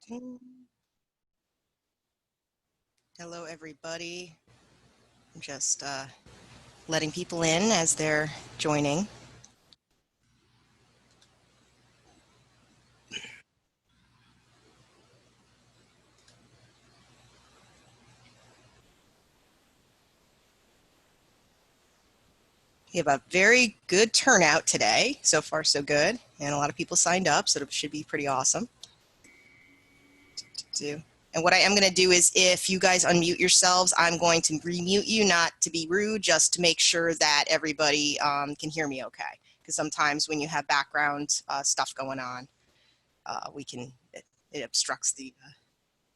Hello, everybody. I'm just letting people in as they're joining. We have a very good turnout today. So far, so good. And a lot of people signed up, so it should be pretty awesome. And what I am going to do is if you guys unmute yourselves, I'm going to remute you, not to be rude, just to make sure that everybody can hear me okay. Because sometimes when you have background stuff going on, it obstructs the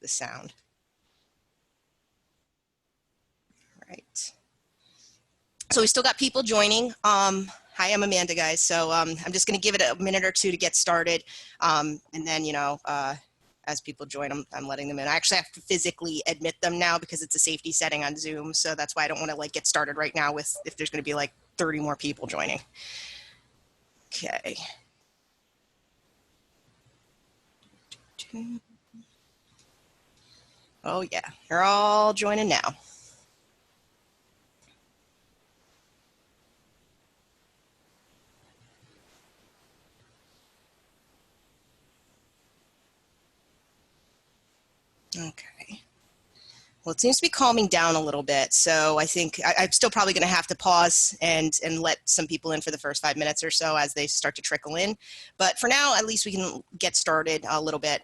sound. All right. So we still got people joining. Hi, I'm Amanda, guys. So I'm just going to give it a minute or two to get started. And then, as people join, I'm letting them in. I actually have to physically admit them now because it's a safety setting on Zoom. So that's why I don't want to get started right now with if there's going to be 30 more people joining. Okay. Oh yeah, they're all joining now. Okay. Well, it seems to be calming down a little bit, so I think I'm still probably going to have to pause and let some people in for the first 5 minutes or so as they start to trickle in. But for now, at least we can get started a little bit.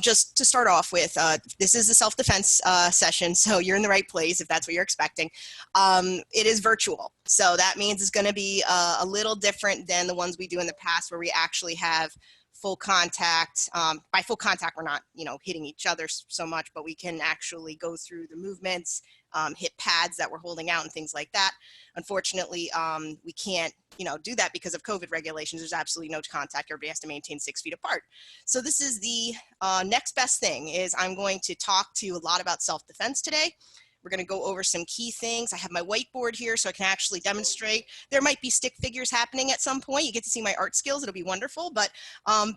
Just to start off with, this is a self-defense session, so you're in the right place if that's what you're expecting. It is virtual, so that means it's going to be a little different than the ones we do in the past where we actually have full contact. By full contact, we're not, hitting each other so much, but we can actually go through the movements, hit pads that we're holding out and things like that. Unfortunately, we can't, do that because of COVID regulations. There's absolutely no contact. Everybody has to maintain 6 feet apart. So this is the next best thing is I'm going to talk to you a lot about self-defense today. We're going to go over some key things. I have my whiteboard here so I can actually demonstrate. There might be stick figures happening at some point. You get to see my art skills. It'll be wonderful. But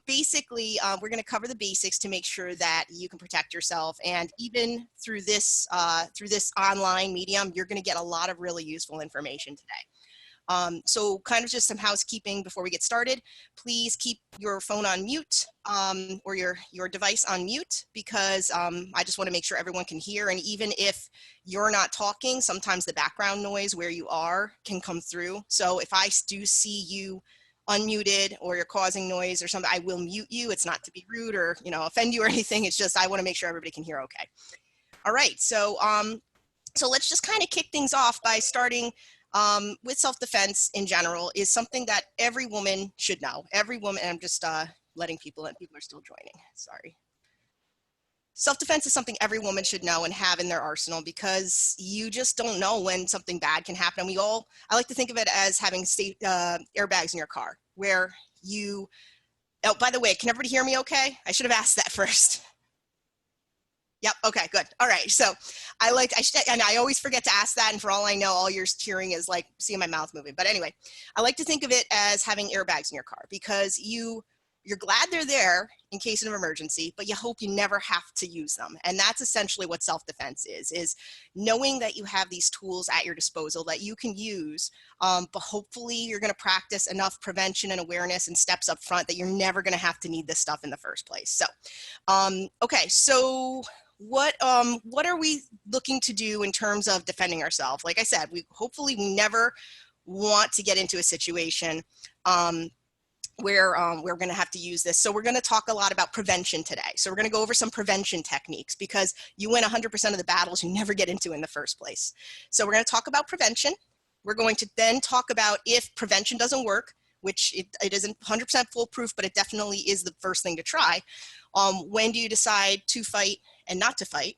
basically, we're going to cover the basics to make sure that you can protect yourself. And even through this online medium, you're going to get a lot of really useful information today. So kind of just some housekeeping before we get started. Please keep your phone on mute or your device on mute because I just want to make sure everyone can hear. And even if you're not talking, sometimes the background noise where you are can come through. So if I do see you unmuted or you're causing noise or something, I will mute you. It's not to be rude or offend you or anything. It's just I want to make sure everybody can hear okay. All right, so let's just kind of kick things off by starting with self-defense in general is something that every woman should know. Every woman, and I'm just letting people in. People are still joining. Sorry. Self-defense is something every woman should know and have in their arsenal because you just don't know when something bad can happen. And I like to think of it as having airbags in your car where oh, by the way, can everybody hear me okay? I should have asked that first. Yep. Okay, good. All right. So and I always forget to ask that. And for all I know, all you're hearing is seeing my mouth moving. But anyway, I like to think of it as having airbags in your car because you're glad they're there in case of an emergency, but you hope you never have to use them. And that's essentially what self-defense is knowing that you have these tools at your disposal that you can use, but hopefully you're going to practice enough prevention and awareness and steps up front that you're never going to have to need this stuff in the first place. So, okay, so what are we looking to do in terms of defending ourselves? Like I said, hopefully we never want to get into a situation where we're going to have to use this. So we're going to talk a lot about prevention today. So we're going to go over some prevention techniques because you win 100% of the battles you never get into in the first place. So we're going to talk about prevention. We're going to then talk about if prevention doesn't work, which it isn't 100% foolproof, but it definitely is the first thing to try. When do you decide to fight and not to fight?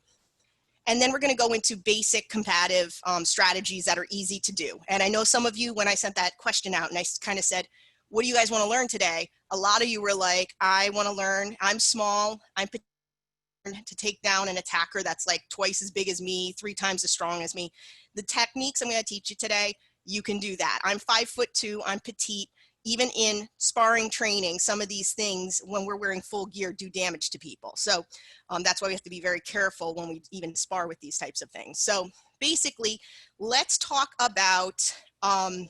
And then we're going to go into basic combative strategies that are easy to do. And I know some of you, when I sent that question out and I kind of said, what do you guys want to learn today? A lot of you were like, I want to learn, I'm small, I'm to take down an attacker that's twice as big as me, 3 times as strong as me. The techniques I'm going to teach you today, you can do that. I'm 5'2", I'm petite. even in sparring training, some of these things when we're wearing full gear do damage to people. So that's why we have to be very careful when we even spar with these types of things. So basically, let's talk about the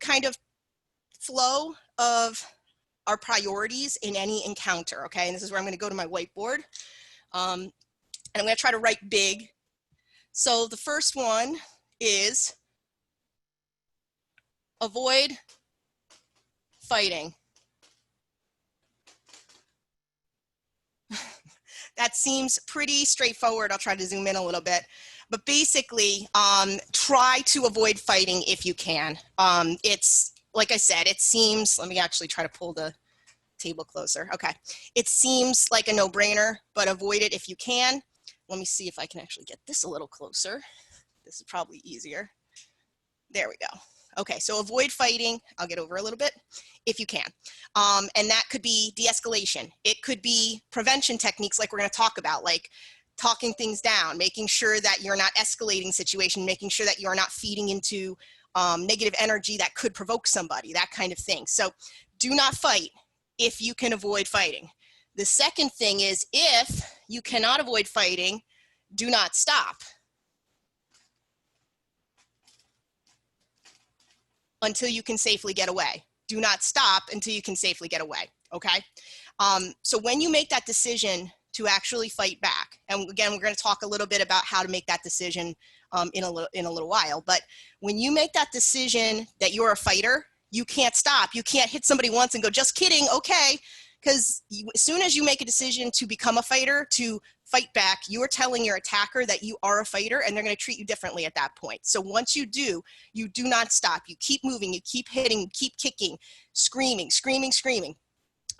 kind of flow of our priorities in any encounter, okay? And this is where I'm going to go to my whiteboard. And I'm going to try to write big. So the first one is avoid fighting. That seems pretty straightforward. I'll try to zoom in a little bit. But basically, try to avoid fighting if you can. It's, like I said, it seems, let me actually try to pull the table closer. Okay. It seems like a no-brainer, but avoid it if you can. Let me see if I can actually get this a little closer. This is probably easier. There we go. Okay, so avoid fighting. I'll get over a little bit if you can. And that could be de-escalation. It could be prevention techniques like we're going to talk about, like talking things down, making sure that you're not escalating situation, making sure that you're not feeding into negative energy that could provoke somebody, that kind of thing. So do not fight if you can avoid fighting. The second thing is, if you cannot avoid fighting, do not stop until you can safely get away. Do not stop until you can safely get away, okay? So when you make that decision to actually fight back, and again, we're gonna talk a little bit about how to make that decision in a little while, but when you make that decision that you're a fighter, you can't stop. You can't hit somebody once and go, just kidding, okay? Because as soon as you make a decision to become a fighter, to fight back, you are telling your attacker that you are a fighter, and they're going to treat you differently at that point. So once you do not stop. You keep moving, you keep hitting, you keep kicking, screaming, screaming, screaming.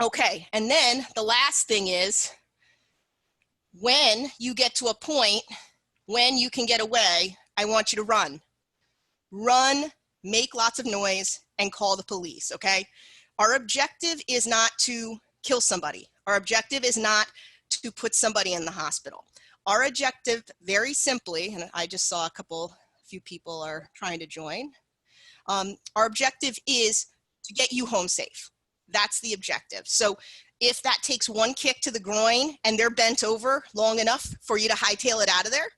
Okay, and then the last thing is, when you get to a point when you can get away, I want you to run. Run, make lots of noise, and call the police, okay? Our objective is not to kill somebody. Our objective is not to put somebody in the hospital. Our objective, very simply, and I just saw a few people are trying to join. Our objective is to get you home safe. That's the objective. So if that takes one kick to the groin and they're bent over long enough for you to hightail it out of there,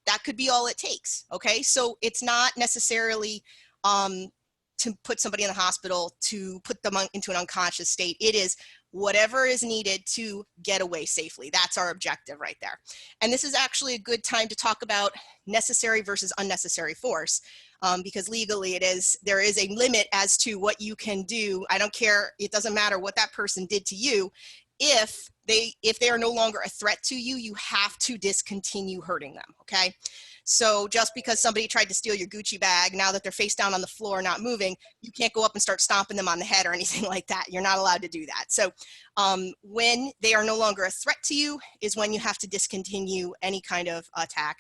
that could be all it takes, okay? So it's not necessarily to put somebody in the hospital, to put them into an unconscious state. It is whatever is needed to get away safely. That's our objective right there. And this is actually a good time to talk about necessary versus unnecessary force, because legally there is a limit as to what you can do. I don't care, it doesn't matter what that person did to you. If they are no longer a threat to you, you have to discontinue hurting them, okay? So just because somebody tried to steal your Gucci bag, now that they're face down on the floor, not moving, you can't go up and start stomping them on the head or anything like that. You're not allowed to do that. So when they are no longer a threat to you is when you have to discontinue any kind of attack.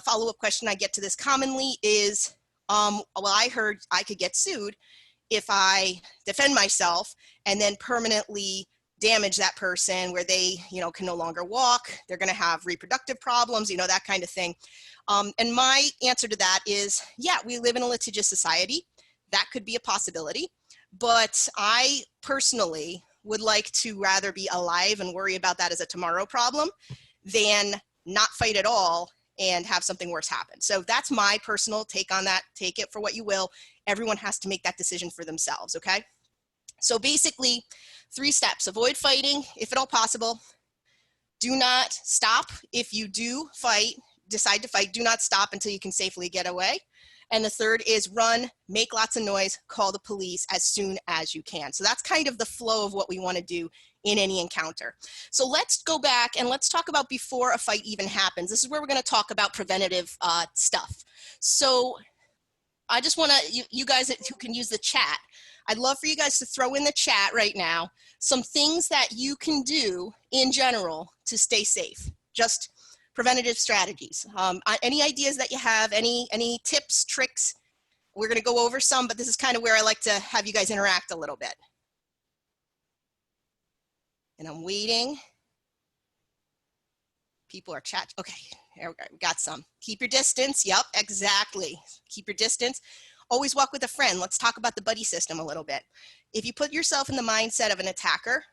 Follow-up question I get to this commonly is, well, I heard I could get sued if I defend myself and then permanently damage that person where they, can no longer walk. They're going to have reproductive problems, that kind of thing. And my answer to that is, yeah, we live in a litigious society. That could be a possibility. But I personally would like to rather be alive and worry about that as a tomorrow problem than not fight at all and have something worse happen. So that's my personal take on that. Take it for what you will. Everyone has to make that decision for themselves, okay? So basically, 3 steps. Avoid fighting if at all possible. Do not stop. If you do decide to fight, do not stop until you can safely get away. And the third is run, make lots of noise, call the police as soon as you can. So that's kind of the flow of what we want to do in any encounter. So let's go back and let's talk about before a fight even happens. This is where we're going to talk about preventative stuff. So I just want to, you guys who can use the chat, I'd love for you guys to throw in the chat right now some things that you can do in general to stay safe, just preventative strategies. Any ideas that you have, any tips, tricks? We're going to go over some, but this is kind of where I like to have you guys interact a little bit. And I'm waiting. People are chat. Okay, there we go. We got some. Keep your distance. Yep, exactly. Keep your distance. Always walk with a friend. Let's talk about the buddy system a little bit. If you put yourself in the mindset of an attacker,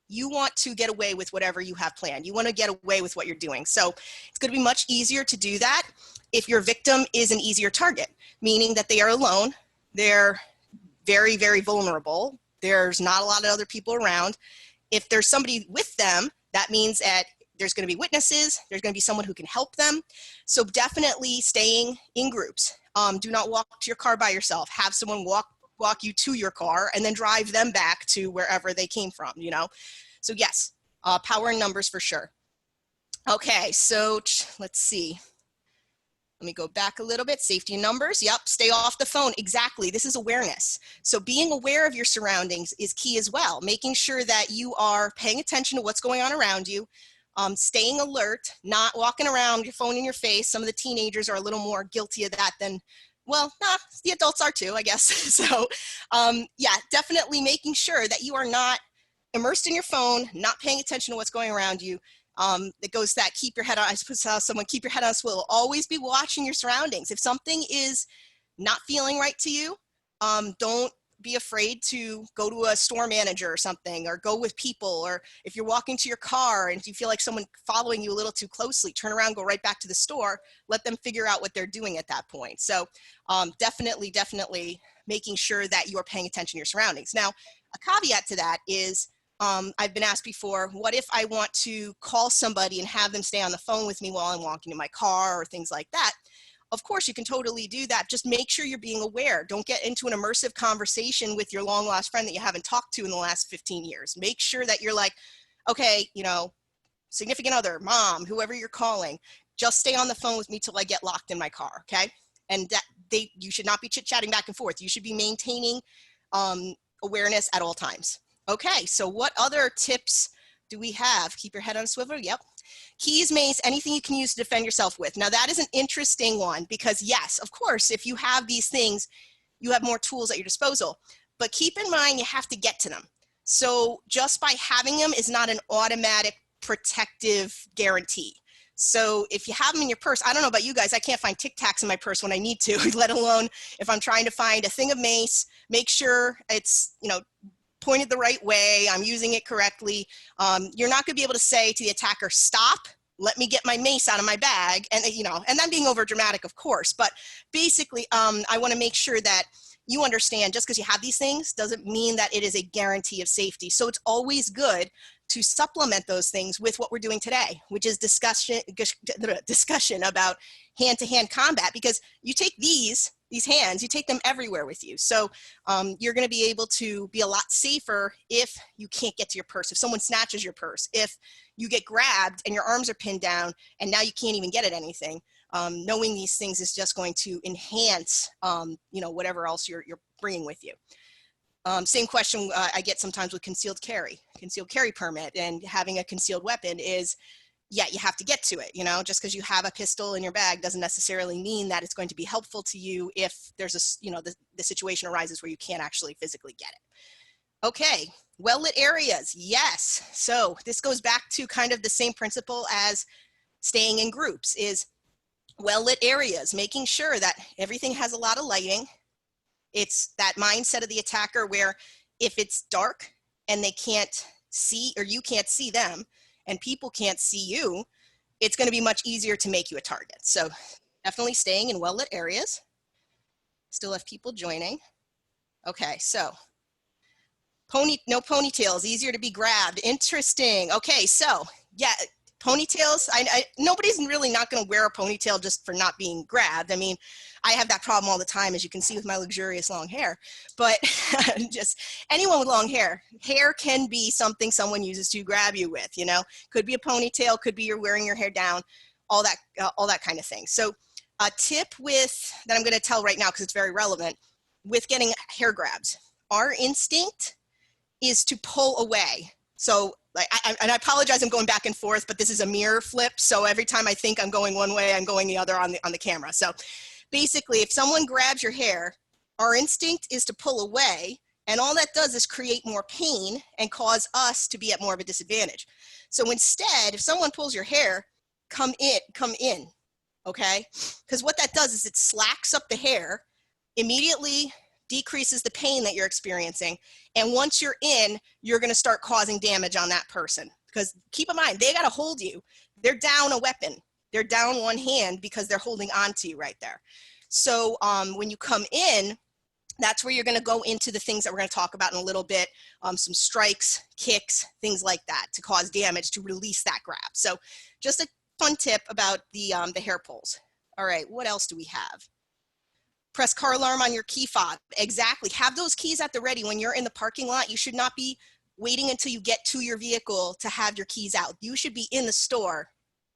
you want to get away with whatever you have planned. You want to get away with what you're doing. So it's going to be much easier to do that if your victim is an easier target, meaning that they are alone. They're very, very vulnerable. There's not a lot of other people around. If there's somebody with them, that means that there's going to be witnesses. There's going to be someone who can help them. So definitely staying in groups. Do not walk to your car by yourself. Have someone walk you to your car and then drive them back to wherever they came from, you know? So yes, power in numbers for sure. Okay, so let's see. Let me go back a little bit. Safety in numbers. Yep, stay off the phone. Exactly. This is awareness. So being aware of your surroundings is key as well. Making sure that you are paying attention to what's going on around you, staying alert, not walking around with your phone in your face. Some of the teenagers are a little more guilty of that than, well, the adults are too, I guess. So yeah, definitely making sure that you are not immersed in your phone, not paying attention to what's going around you. It goes that keep your head on, I saw someone keep your head on a swivel. Always be watching your surroundings. If something is not feeling right to you, don't be afraid to go to a store manager or something, or go with people, or if you're walking to your car and you feel like someone following you a little too closely, turn around, go right back to the store, let them figure out what they're doing at that point. So definitely making sure that you are paying attention to your surroundings. Now, a caveat to that is, I've been asked before, what if I want to call somebody and have them stay on the phone with me while I'm walking in my car or things like that? Of course, you can totally do that. Just make sure you're being aware. Don't get into an immersive conversation with your long lost friend that you haven't talked to in the last 15 years. Make sure that you're like, okay, you know, significant other, mom, whoever you're calling, just stay on the phone with me till I get locked in my car, okay? And that you should not be chit-chatting back and forth. You should be maintaining awareness at all times. Okay, so what other tips do we have? Keep your head on a swivel. Yep. Keys, mace, anything you can use to defend yourself with. Now that is an interesting one because yes, of course, if you have these things, you have more tools at your disposal. But keep in mind, you have to get to them. So just by having them is not an automatic protective guarantee. So if you have them in your purse, I don't know about you guys, I can't find Tic Tacs in my purse when I need to, let alone if I'm trying to find a thing of mace, make sure it's, you know, pointed the right way, I'm using it correctly. You're not going to be able to say to the attacker, stop, let me get my mace out of my bag. And, you know, and I'm being over dramatic, of course, but basically, I want to make sure that you understand just because you have these things doesn't mean that it is a guarantee of safety. So it's always good to supplement those things with what we're doing today, which is discussion about hand-to-hand combat, because you take these hands, you take them everywhere with you. So you're going to be able to be a lot safer if you can't get to your purse, if someone snatches your purse, if you get grabbed and your arms are pinned down and now you can't even get at anything. Knowing these things is just going to enhance, you know, whatever else you're bringing with you. Same question I get sometimes with concealed carry permit, and having a concealed weapon is, yeah, you have to get to it. You know, just because you have a pistol in your bag doesn't necessarily mean that it's going to be helpful to you if there's a, you know, the situation arises where you can't actually physically get it. Okay, well-lit areas, yes. So this goes back to kind of the same principle as staying in groups, is well-lit areas, making sure that everything has a lot of lighting. It's that mindset of the attacker where if it's dark and they can't see, or you can't see them, and people can't see you, it's going to be much easier to make you a target. So definitely staying in well-lit areas. Still have people joining. Okay, so no ponytails, easier to be grabbed. Interesting. Okay, so yeah, ponytails, nobody's really not going to wear a ponytail just for not being grabbed. I mean, I have that problem all the time, as you can see with my luxurious long hair, but just anyone with long hair can be something someone uses to grab you with, you know, could be a ponytail, could be you're wearing your hair down, all that kind of thing. So a tip that I'm going to tell right now, because it's very relevant, with getting hair grabs, our instinct is to pull away. So like, and I apologize, I'm going back and forth, but this is a mirror flip. So every time I think I'm going one way, I'm going the other on the camera. So basically, if someone grabs your hair, our instinct is to pull away, and all that does is create more pain and cause us to be at more of a disadvantage. So instead, if someone pulls your hair, come in, okay? Because what that does is it slacks up the hair, immediately decreases the pain that you're experiencing. And once you're in, you're going to start causing damage on that person. Because keep in mind, they got to hold you. They're down a weapon. They're down one hand because they're holding on to you right there. So when you come in, that's where you're going to go into the things that we're going to talk about in a little bit, some strikes, kicks, things like that to cause damage, to release that grab. So just a fun tip about the hair pulls. All right, what else do we have? Press car alarm on your key fob. Exactly. Have those keys at the ready when you're in the parking lot. You should not be waiting until you get to your vehicle to have your keys out. You should be in the store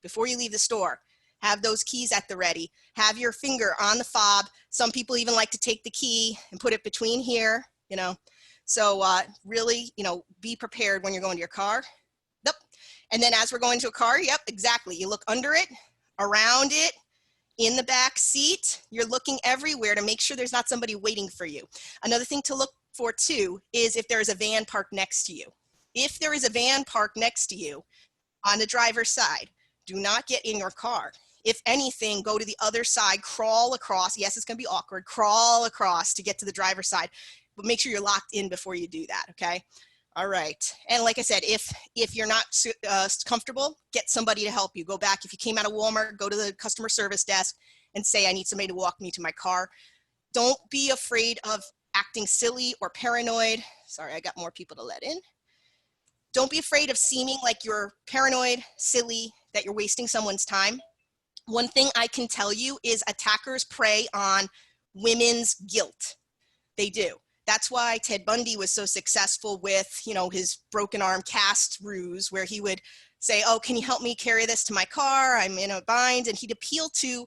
before you leave the store. Have those keys at the ready. Have your finger on the fob. Some people even like to take the key and put it between here, you know. So really, you know, be prepared when you're going to your car. Yep. And then as we're going to a car, yep, exactly. You look under it, around it, in the back seat. You're looking everywhere to make sure there's not somebody waiting for you. Another thing to look for too is if there's a van parked next to you. If there is a van parked next to you on the driver's side, do not get in your car. If anything, go to the other side, crawl across. Yes, it's going to be awkward. Crawl across to get to the driver's side, but make sure you're locked in before you do that, okay? All right. And like I said, if you're not comfortable, get somebody to help you. Go back. If you came out of Walmart, go to the customer service desk and say, I need somebody to walk me to my car. Don't be afraid of acting silly or paranoid. Sorry, I got more people to let in. Don't be afraid of seeming like you're paranoid, silly, that you're wasting someone's time. One thing I can tell you is attackers prey on women's guilt. They do. That's why Ted Bundy was so successful with, you know, his broken arm cast ruse, where he would say, oh, can you help me carry this to my car? I'm in a bind. And he'd appeal to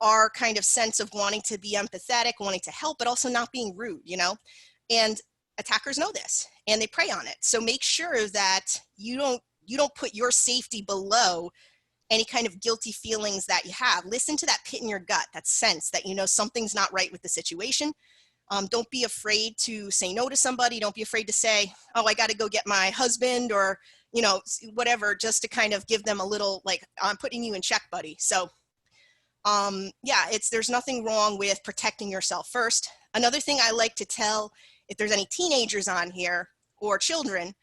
our kind of sense of wanting to be empathetic, wanting to help, but also not being rude, you know? And attackers know this and they prey on it. So make sure that you don't put your safety below any kind of guilty feelings that you have. Listen to that pit in your gut, that sense that you know something's not right with the situation. Don't be afraid to say no to somebody. Don't be afraid to say, oh, I got to go get my husband, or, you know, whatever, just to kind of give them a little, like, I'm putting you in check, buddy. So yeah, there's nothing wrong with protecting yourself first. Another thing I like to tell, if there's any teenagers on here or children,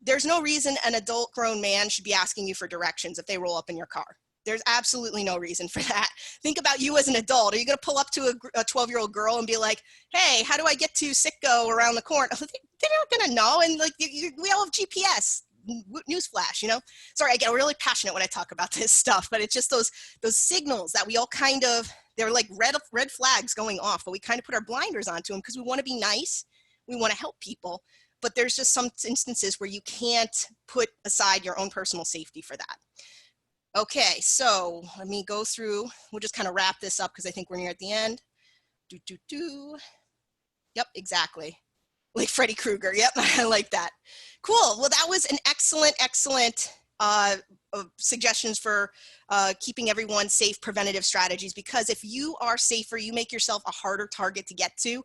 there's no reason an adult grown man should be asking you for directions if they roll up in your car. There's absolutely no reason for that. Think about you as an adult. Are you going to pull up to a 12-year-old girl and be like, hey, how do I get to Sitco around the corner? They're not going to know. And like, we all have GPS. Newsflash, you know? Sorry, I get really passionate when I talk about this stuff, but it's just those signals that we all kind of, they're like red flags going off, but we kind of put our blinders onto them because we want to be nice. We want to help people. But there's just some instances where you can't put aside your own personal safety for that. Okay, so let me go through. We'll just kind of wrap this up because I think we're near at the end. Yep, exactly. Like Freddy Krueger. Yep, I like that. Cool. Well, that was an excellent suggestions for keeping everyone safe, preventative strategies, because if you are safer, you make yourself a harder target to get to,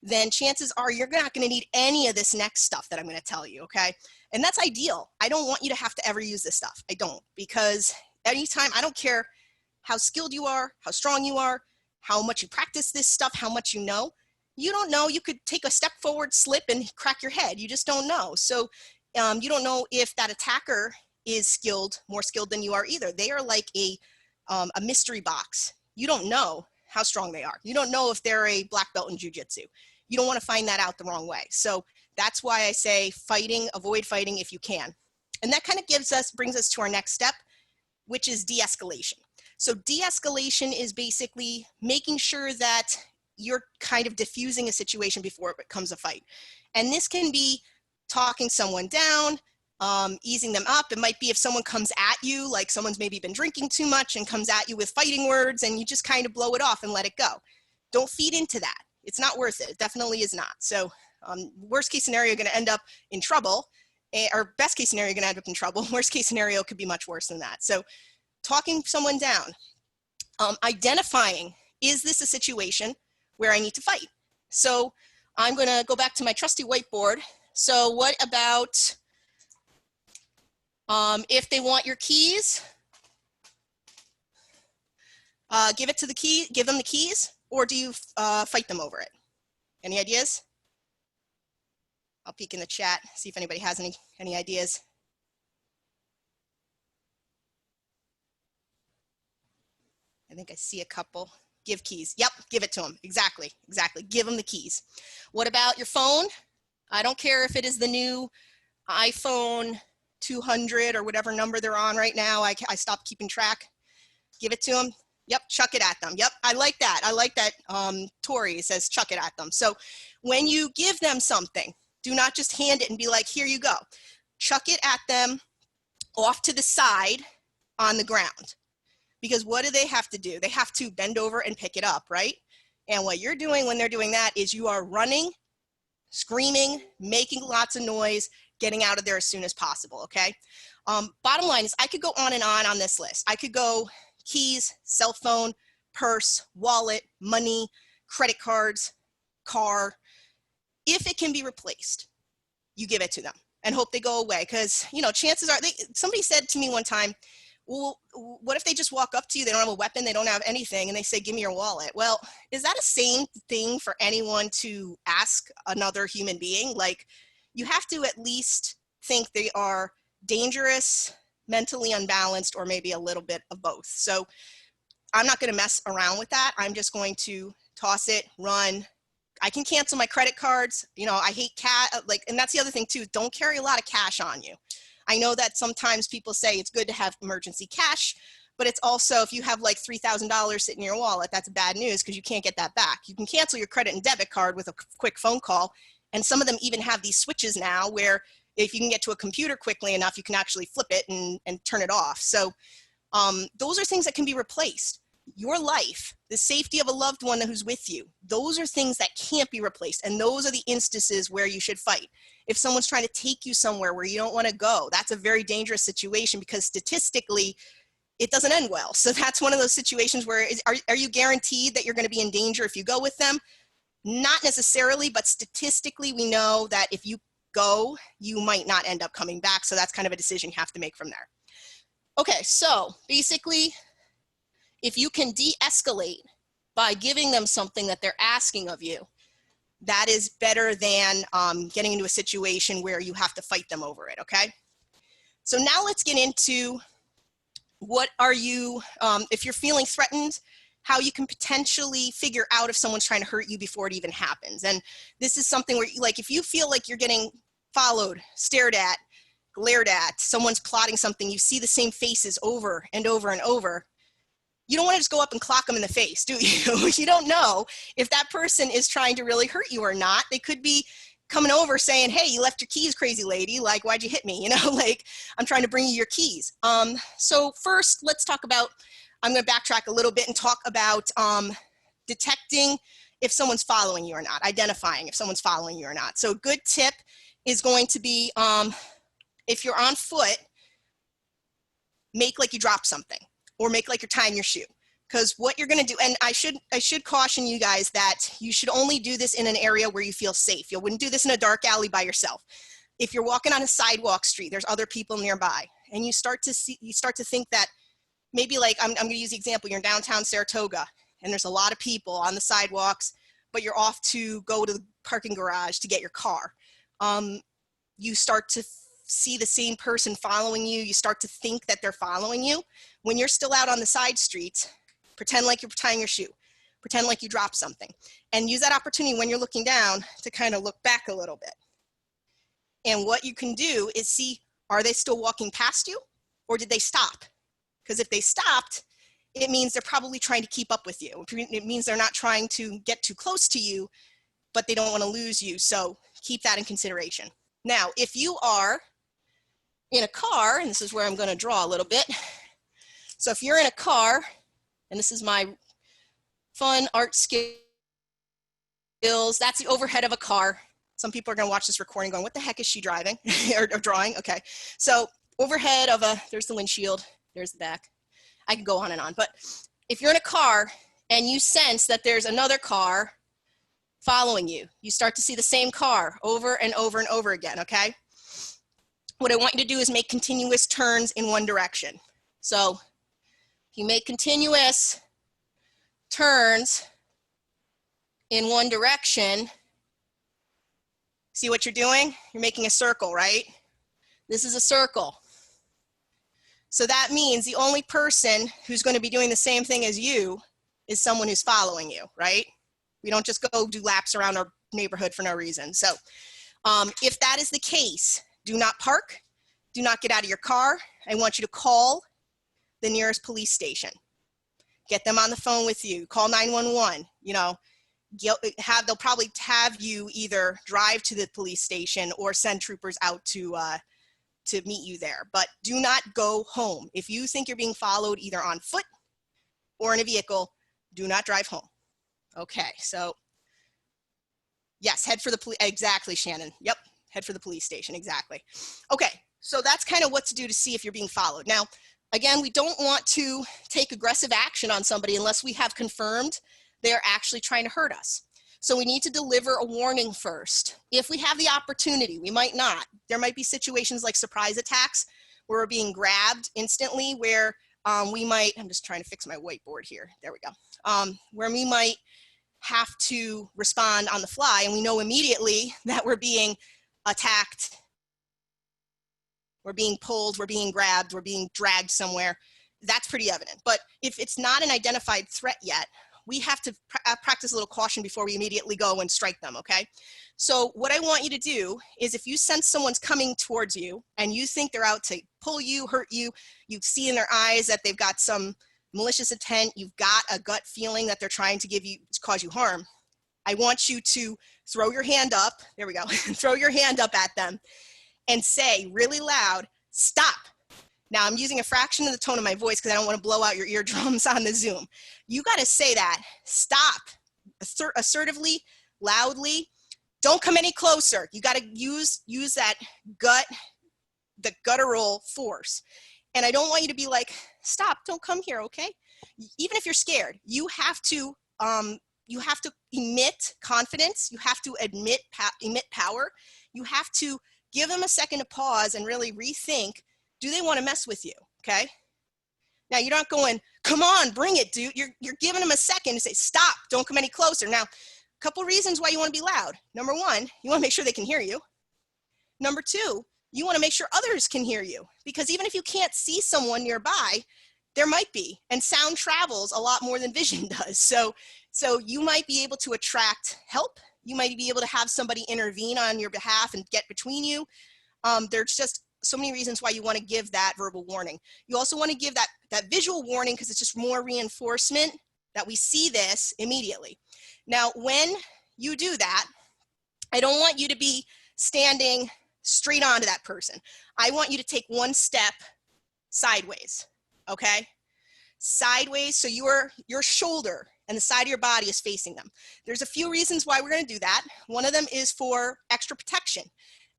then chances are you're not going to need any of this next stuff that I'm going to tell you, okay? And that's ideal. I don't want you to have to ever use this stuff. I don't, because anytime, I don't care how skilled you are, how strong you are, how much you practice this stuff, how much you know. You don't know. You could take a step forward, slip, and crack your head. You just don't know. So you don't know if that attacker is skilled, more skilled than you are either. They are like a mystery box. You don't know how strong they are. You don't know if they're a black belt in jiu-jitsu. You don't want to find that out the wrong way. So that's why I say fighting, avoid fighting if you can. And that kind of brings us to our next step, which is de-escalation. So de-escalation is basically making sure that you're kind of diffusing a situation before it becomes a fight. And this can be talking someone down, easing them up. It might be if someone comes at you, like someone's maybe been drinking too much and comes at you with fighting words, and you just kind of blow it off and let it go. Don't feed into that. It's not worth it. It definitely is not. So worst case scenario, you're going to end up in trouble, or best case scenario, you're going to end up in trouble. Worst case scenario could be much worse than that. So talking someone down, identifying, is this a situation where I need to fight? So I'm going to go back to my trusty whiteboard. So what about if they want your keys? give them the keys, or do you fight them over it? Any ideas? I'll peek in the chat, see if anybody has any ideas. I think I see a couple. Give keys. Yep, give it to them. Exactly. Give them the keys. What about your phone? I don't care if it is the new iPhone 200 or whatever number they're on right now. I stopped keeping track. Give it to them. Yep, chuck it at them. Yep, I like that. Tori says chuck it at them. So when you give them something, do not just hand it and be like, here you go. Chuck it at them off to the side on the ground. Because what do they have to do? They have to bend over and pick it up, right? And what you're doing when they're doing that is you are running, screaming, making lots of noise, getting out of there as soon as possible, okay? Bottom line is I could go on this list. I could go keys, cell phone, purse, wallet, money, credit cards, car. If it can be replaced, you give it to them and hope they go away. Because, you know, chances are, somebody said to me one time, well, what if they just walk up to you, they don't have a weapon, they don't have anything, and they say, give me your wallet? Well, is that a sane thing for anyone to ask another human being? Like, you have to at least think they are dangerous, mentally unbalanced, or maybe a little bit of both. So I'm not going to mess around with that. I'm just going to toss it, run. I can cancel my credit cards. You know, I hate and that's the other thing too. Don't carry a lot of cash on you. I know that sometimes people say it's good to have emergency cash, but it's also, if you have like $3,000 sitting in your wallet, that's bad news because you can't get that back. You can cancel your credit and debit card with a quick phone call. And some of them even have these switches now where if you can get to a computer quickly enough, you can actually flip it and turn it off. So those are things that can be replaced. Your life, the safety of a loved one who's with you, those are things that can't be replaced. And those are the instances where you should fight. If someone's trying to take you somewhere where you don't want to go, that's a very dangerous situation because statistically, it doesn't end well. So that's one of those situations where, are you guaranteed that you're going to be in danger if you go with them? Not necessarily, but statistically, we know that if you go, you might not end up coming back. So that's kind of a decision you have to make from there. Okay, so basically, if you can de-escalate by giving them something that they're asking of you, that is better than getting into a situation where you have to fight them over it, okay? So now let's get into what are you, if you're feeling threatened, how you can potentially figure out if someone's trying to hurt you before it even happens. And this is something where, like, if you feel like you're getting followed, stared at, glared at, someone's plotting something, you see the same faces over and over and over, you don't want to just go up and clock them in the face, do you? You don't know if that person is trying to really hurt you or not. They could be coming over saying, hey, you left your keys, crazy lady. Like, why'd you hit me? You know, like, I'm trying to bring you your keys. So first, let's talk about, I'm going to backtrack a little bit and talk about detecting if someone's following you or not, identifying if someone's following you or not. So a good tip is going to be, if you're on foot, make like you dropped something, or make like you're tying your shoe. Because what you're going to do, and I should caution you guys that you should only do this in an area where you feel safe. You wouldn't do this in a dark alley by yourself. If you're walking on a sidewalk street, there's other people nearby, and you start to think that maybe, like, I'm going to use the example, you're in downtown Saratoga, and there's a lot of people on the sidewalks, but you're off to go to the parking garage to get your car. You start to see the same person following you. You start to think that they're following you. When you're still out on the side streets, pretend like you're tying your shoe. Pretend like you dropped something. And use that opportunity when you're looking down to kind of look back a little bit. And what you can do is see, are they still walking past you, or did they stop? Because if they stopped, it means they're probably trying to keep up with you. It means they're not trying to get too close to you, but they don't want to lose you. So keep that in consideration. Now, if you are in a car, and this is where I'm going to draw a little bit. So if you're in a car, and this is my fun art skills, that's the overhead of a car. Some people are going to watch this recording going, what the heck is she driving or drawing? Okay, so overhead of there's the windshield, there's the back. I could go on and on, but if you're in a car and you sense that there's another car following you, you start to see the same car over and over and over again, okay? What I want you to do is make continuous turns in one direction. So if you make continuous turns in one direction, see what you're doing? You're making a circle, right? This is a circle. So that means the only person who's going to be doing the same thing as you is someone who's following you, right? We don't just go do laps around our neighborhood for no reason. So if that is the case, do not park, do not get out of your car. I want you to call the nearest police station. Get them on the phone with you, call 911, you know, they'll probably have you either drive to the police station or send troopers out to meet you there. But do not go home. If you think you're being followed either on foot or in a vehicle, do not drive home. Okay, so yes, head for the police. Exactly, Shannon. Yep, head for the police station, exactly. Okay, so that's kind of what to do to see if you're being followed. Now, again, we don't want to take aggressive action on somebody unless we have confirmed they're actually trying to hurt us. So we need to deliver a warning first. If we have the opportunity, we might not. There might be situations like surprise attacks where we're being grabbed instantly, where we might, I'm just trying to fix my whiteboard here. There we go. Where we might have to respond on the fly and we know immediately that we're being attacked, we're being pulled, we're being grabbed, we're being dragged somewhere. That's pretty evident. But if it's not an identified threat yet, we have to practice a little caution before we immediately go and strike them, okay? So what I want you to do is if you sense someone's coming towards you and you think they're out to pull you, hurt you, you see in their eyes that they've got some malicious intent, you've got a gut feeling that they're trying to cause you harm, I want you to throw your hand up, there we go, throw your hand up at them and say really loud, stop. Now I'm using a fraction of the tone of my voice because I don't want to blow out your eardrums on the Zoom. You got to say that, stop, assertively, loudly, don't come any closer. You got to use that the guttural force. And I don't want you to be like, stop, don't come here, okay? Even if you're scared, you have to emit confidence. You have to emit power. You have to give them a second to pause and really rethink, do they want to mess with you, okay? Now, you're not going, come on, bring it, dude. You're giving them a second to say, stop, don't come any closer. Now, a couple reasons why you want to be loud. Number one, you want to make sure they can hear you. Number two, you want to make sure others can hear you, because even if you can't see someone nearby, there might be, and sound travels a lot more than vision does. So you might be able to attract help. You might be able to have somebody intervene on your behalf and get between you. There's just so many reasons why you want to give that verbal warning. You also want to give that visual warning because it's just more reinforcement that we see this immediately. Now, when you do that, I don't want you to be standing straight onto that person. I want you to take one step sideways, okay? Sideways, so your shoulder and the side of your body is facing them. There's a few reasons why we're going to do that. One of them is for extra protection.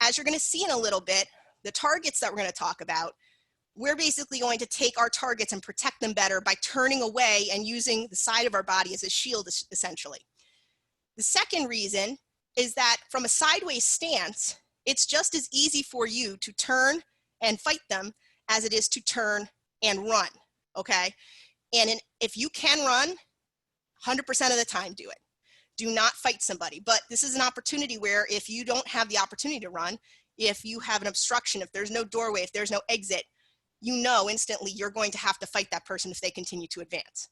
As you're going to see in a little bit, the targets that we're going to talk about, we're basically going to take our targets and protect them better by turning away and using the side of our body as a shield, essentially. The second reason is that from a sideways stance, it's just as easy for you to turn and fight them as it is to turn and run, okay? And if you can run, 100% of the time, do it. Do not fight somebody. But this is an opportunity where if you don't have the opportunity to run, if you have an obstruction, if there's no doorway, if there's no exit, you know instantly you're going to have to fight that person if they continue to advance.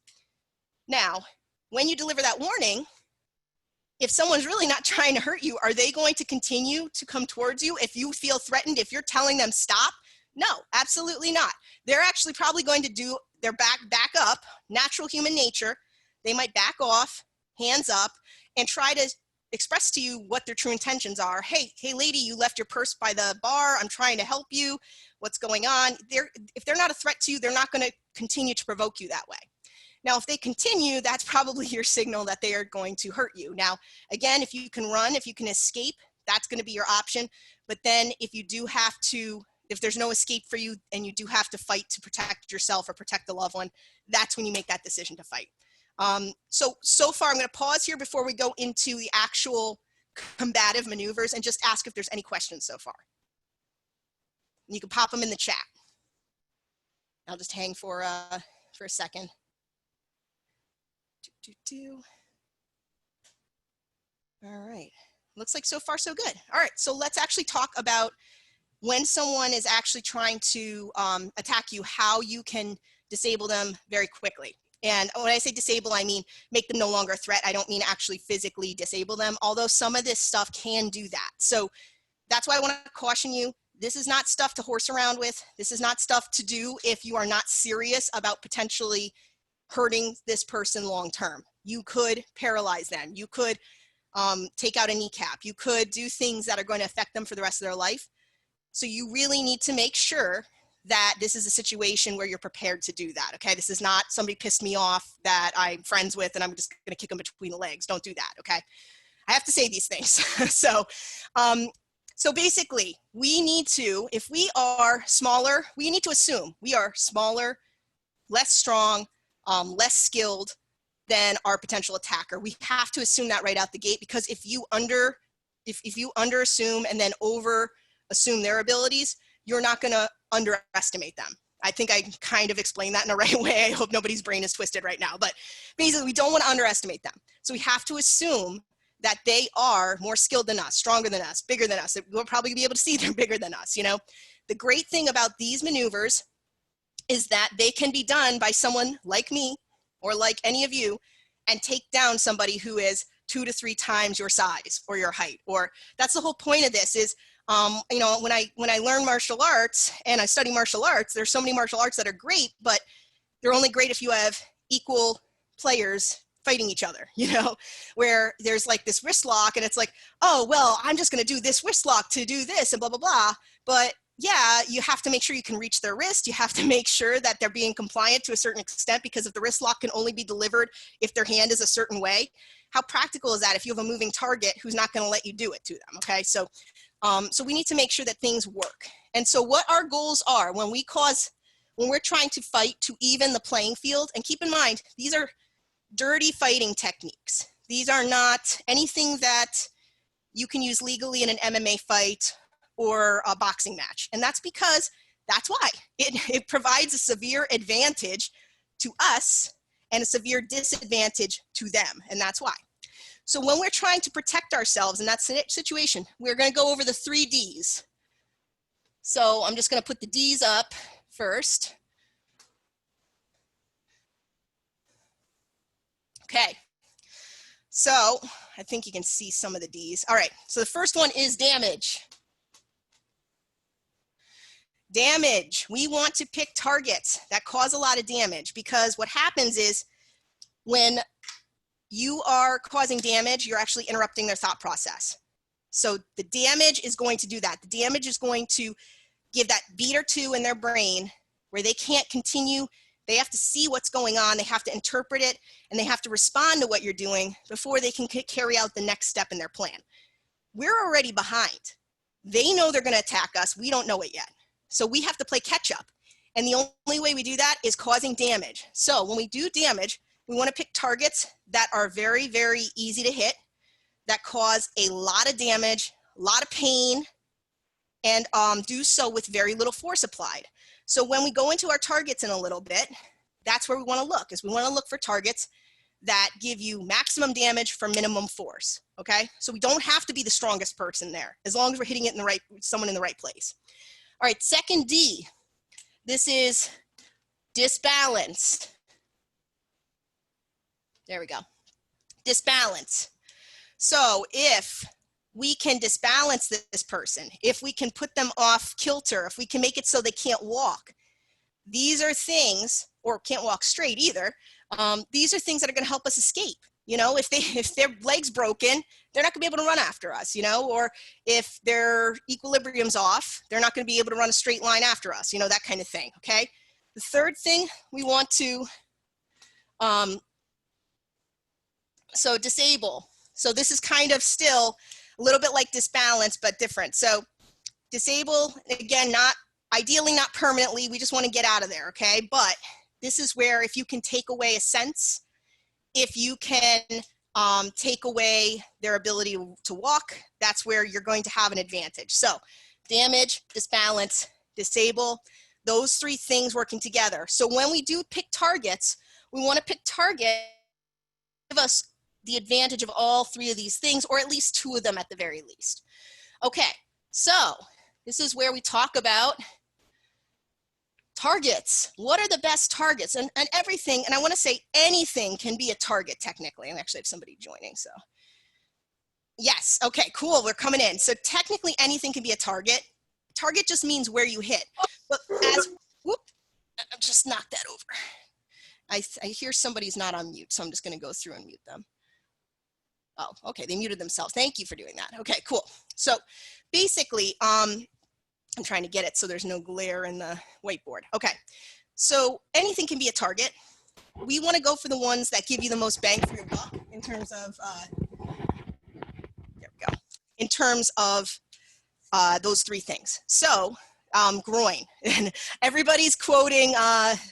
Now, when you deliver that warning, if someone's really not trying to hurt you, are they going to continue to come towards you if you feel threatened, if you're telling them stop? No, absolutely not. They're actually probably going to do their back up, natural human nature. They might back off, hands up, and try to express to you what their true intentions are. Hey lady, you left your purse by the bar. I'm trying to help you. What's going on? If they're not a threat to you, they're not going to continue to provoke you that way. Now, if they continue, that's probably your signal that they are going to hurt you. Now, again, if you can run, if you can escape, that's going to be your option. But then if you do have to, if there's no escape for you and you do have to fight to protect yourself or protect the loved one, that's when you make that decision to fight. So far, I'm going to pause here before we go into the actual combative maneuvers and just ask if there's any questions so far. You can pop them in the chat. I'll just hang for a second. All right. Looks like so far so good. All right. So let's actually talk about when someone is actually trying to attack you, how you can disable them very quickly. And when I say disable, I mean make them no longer a threat. I don't mean actually physically disable them, although some of this stuff can do that. So that's why I want to caution you. This is not stuff to horse around with. This is not stuff to do if you are not serious about potentially hurting this person long term. You could paralyze them. You could take out a kneecap. You could do things that are going to affect them for the rest of their life. So you really need to make sure that this is a situation where you're prepared to do that, okay? This is not somebody pissed me off that I'm friends with and I'm just gonna kick them between the legs. Don't do that, okay? I have to say these things. So basically, we need to, if we are smaller, we need to assume we are smaller, less strong, less skilled than our potential attacker. We have to assume that right out the gate, because if you underassume and then over assume their abilities, you're not going to underestimate them. I think I kind of explained that in the right way. I hope nobody's brain is twisted right now, but basically we don't want to underestimate them. So we have to assume that they are more skilled than us, stronger than us, bigger than us. We'll probably be able to see they're bigger than us, you know? The great thing about these maneuvers is that they can be done by someone like me or like any of you and take down somebody who is 2 to 3 times your size or your height. Or that's the whole point of this is, you know, when I learn martial arts and I study martial arts, there's so many martial arts that are great, but they're only great if you have equal players fighting each other, you know, where there's like this wrist lock and it's like, oh, well, I'm just going to do this wrist lock to do this and blah, blah, blah. But yeah, you have to make sure you can reach their wrist. You have to make sure that they're being compliant to a certain extent, because if the wrist lock can only be delivered if their hand is a certain way, how practical is that if you have a moving target who's not going to let you do it to them, okay? So we need to make sure that things work. And so what our goals are when we're trying to fight to even the playing field, and keep in mind, these are dirty fighting techniques. These are not anything that you can use legally in an MMA fight or a boxing match. And that's because that's why it provides a severe advantage to us and a severe disadvantage to them. And that's why. So when we're trying to protect ourselves in that situation, we're going to go over the 3 Ds. So I'm just going to put the Ds up first. Okay. So I think you can see some of the Ds. All right. So the first one is damage. Damage. We want to pick targets that cause a lot of damage, because what happens is when you are causing damage, you're actually interrupting their thought process. So the damage is going to do that. The damage is going to give that beat or two in their brain where they can't continue. They have to see what's going on. They have to interpret it, and they have to respond to what you're doing before they can carry out the next step in their plan. We're already behind. They know they're going to attack us. We don't know it yet. So we have to play catch up. And the only way we do that is causing damage. So when we do damage, we want to pick targets that are very, very easy to hit, that cause a lot of damage, a lot of pain, and do so with very little force applied. So when we go into our targets in a little bit, that's where we want to look, is we want to look for targets that give you maximum damage for minimum force, okay? So we don't have to be the strongest person there, as long as we're hitting it in the right, someone in the right place. All right, second D, this is disbalance. There we go. Disbalance. So if we can disbalance this person, if we can put them off kilter, if we can make it so they can't walk, these are things, or can't walk straight either, these are things that are going to help us escape. You know, if their leg's broken, they're not going to be able to run after us, you know, or if their equilibrium's off, they're not going to be able to run a straight line after us, you know, that kind of thing, okay? The third thing we want to, so disable. So this is kind of still a little bit like disbalance, but different. So disable, again, ideally not permanently, we just want to get out of there, okay? But this is where if you can take away a sense, if you can take away their ability to walk, that's where you're going to have an advantage. So damage, disbalance, disable, those 3 things working together. So when we do pick targets, we want to pick targets us the advantage of all three of these things, or at least two of them at the very least. Okay, so this is where we talk about targets. What are the best targets? And everything, and I want to say anything can be a target technically. And actually I have somebody joining, so. Yes, okay, cool, we're coming in. So technically anything can be a target. Target just means where you hit. But as, whoop, I just knocked that over. I hear somebody's not on mute, so I'm just gonna go through and mute them. Oh, okay, they muted themselves. Thank you for doing that. Okay, cool. So basically, I'm trying to get it so there's no glare in the whiteboard. Okay, so anything can be a target. We want to go for the ones that give you the most bang for your buck in terms of, there we go, in terms of those three things. So groin, and everybody's quoting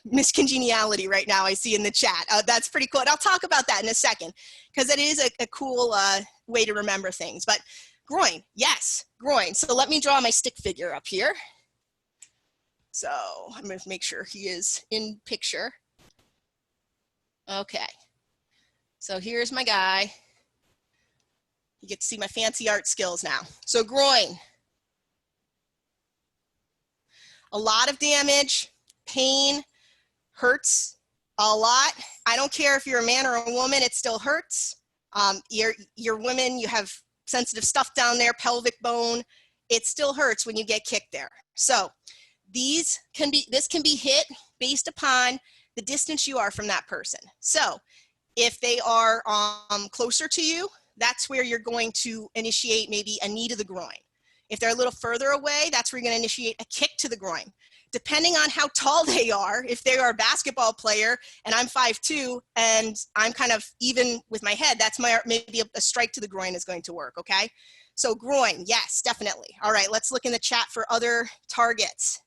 Miss Congeniality right now, I see in the chat. That's pretty cool. And I'll talk about that in a second, because it is a cool way to remember things. But groin, yes, groin. So let me draw my stick figure up here. So I'm going to make sure he is in picture. Okay. So here's my guy. You get to see my fancy art skills now. So groin. A lot of damage, pain, hurts a lot. I don't care if you're a man or a woman, it still hurts. You're women, you have sensitive stuff down there, pelvic bone. It still hurts when you get kicked there. So this can be hit based upon the distance you are from that person. So if they are closer to you, that's where you're going to initiate maybe a knee to the groin. If they're a little further away, that's where you're going to initiate a kick to the groin. Depending on how tall they are, if they are a basketball player and I'm 5'2", and I'm kind of even with my head, that's maybe a strike to the groin is going to work, okay? So groin, yes, definitely. All right, let's look in the chat for other targets.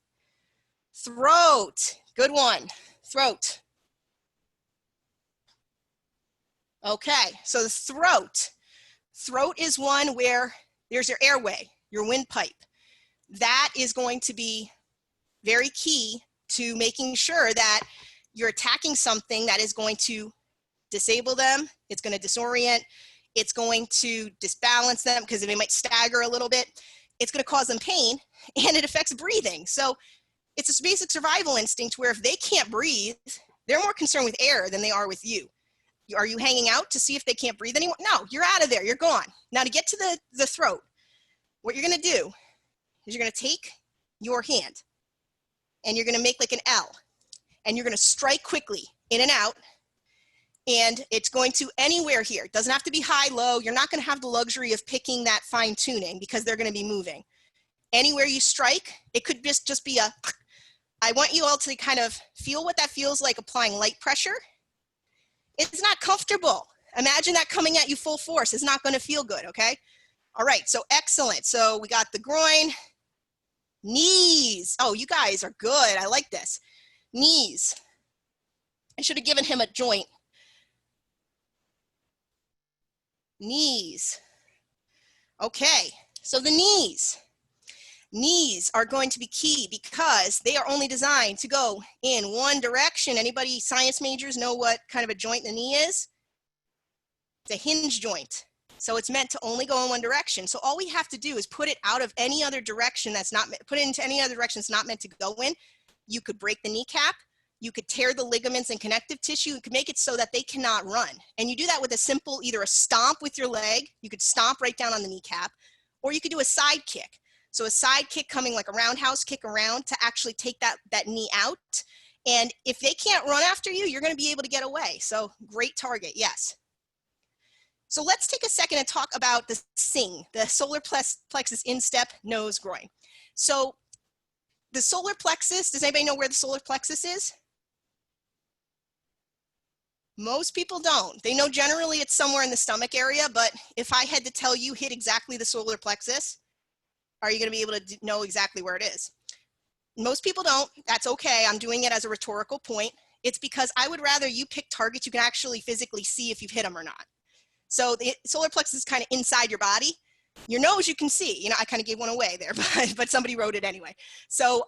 Throat, good one, throat. Okay, so the throat. Throat is one where there's your airway, your windpipe. That is going to be very key to making sure that you're attacking something that is going to disable them, it's going to disorient, it's going to disbalance them because they might stagger a little bit, it's going to cause them pain, and it affects breathing. So it's a basic survival instinct where if they can't breathe, they're more concerned with air than they are with you. Are you hanging out to see if they can't breathe anymore? No, you're out of there, you're gone. Now to get to the throat, what you're going to do is you're going to take your hand and you're going to make like an L, and you're going to strike quickly in and out, and it's going to anywhere here. It doesn't have to be high, low. You're not going to have the luxury of picking that fine tuning because they're going to be moving. Anywhere you strike, it could just be a, I want you all to kind of feel what that feels like applying light pressure. It's not comfortable. Imagine that coming at you full force. It's not going to feel good, okay? All right, so excellent. So we got the groin, knees. Oh, you guys are good. I like this. Knees. I should have given him a joint. Knees. Okay, so the knees. Knees are going to be key because they are only designed to go in one direction. Anybody science majors know what kind of a joint the knee is? It's a hinge joint. So it's meant to only go in one direction. So all we have to do is put it out of any other direction that's not, put it into any other direction it's not meant to go in. You could break the kneecap. You could tear the ligaments and connective tissue. You could make it so that they cannot run. And you do that with a simple, either a stomp with your leg. You could stomp right down on the kneecap, or you could do a side kick. So a side kick coming like a roundhouse kick around to actually take that knee out. And if they can't run after you, you're going to be able to get away. So great target, yes. So let's take a second and talk about the SING, the solar plexus instep nose groin. So the solar plexus, does anybody know where the solar plexus is? Most people don't. They know generally it's somewhere in the stomach area, but if I had to tell you hit exactly the solar plexus, are you going to be able to know exactly where it is? Most people don't. That's okay. I'm doing it as a rhetorical point. It's because I would rather you pick targets you can actually physically see if you've hit them or not. So the solar plexus is kind of inside your body. Your nose you can see. You know, I kind of gave one away there, but somebody wrote it anyway. So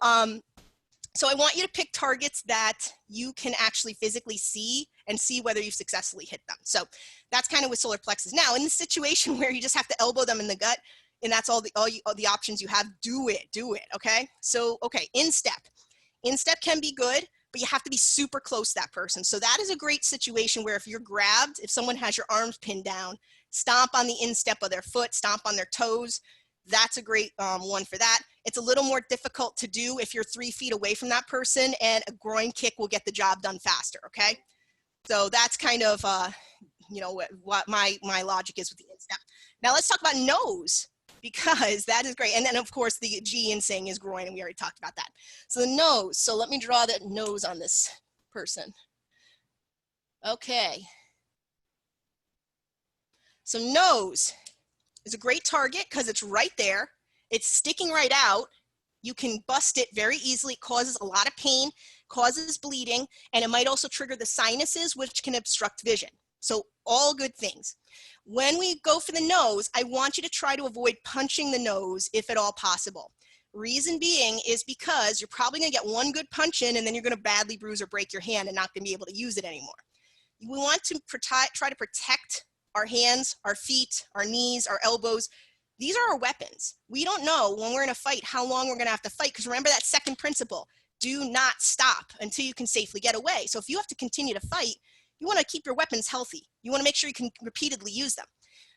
so I want you to pick targets that you can actually physically see and see whether you've successfully hit them. So that's kind of with solar plexus. Now, in the situation where you just have to elbow them in the gut, and that's all the options you have, do it, okay? So, okay, instep. Instep can be good, but you have to be super close to that person. So that is a great situation where if you're grabbed, if someone has your arms pinned down, stomp on the instep of their foot, stomp on their toes. That's a great one for that. It's a little more difficult to do if you're 3 feet away from that person, and a groin kick will get the job done faster, okay? So that's kind of, you know, what my logic is with the instep. Now let's talk about nose, because that is great. And then of course the G in saying is groin, and we already talked about that. So the nose, so let me draw that nose on this person. Okay. So nose is a great target because it's right there. It's sticking right out. You can bust it very easily. It causes a lot of pain, causes bleeding, and it might also trigger the sinuses, which can obstruct vision. So all good things. When we go for the nose, I want you to try to avoid punching the nose if at all possible. Reason being is because you're probably gonna get one good punch in, and then you're gonna badly bruise or break your hand and not gonna be able to use it anymore. We want to try to protect our hands, our feet, our knees, our elbows. These are our weapons. We don't know when we're in a fight how long we're gonna have to fight, because remember that second principle, do not stop until you can safely get away. So if you have to continue to fight, you wanna keep your weapons healthy. You wanna make sure you can repeatedly use them.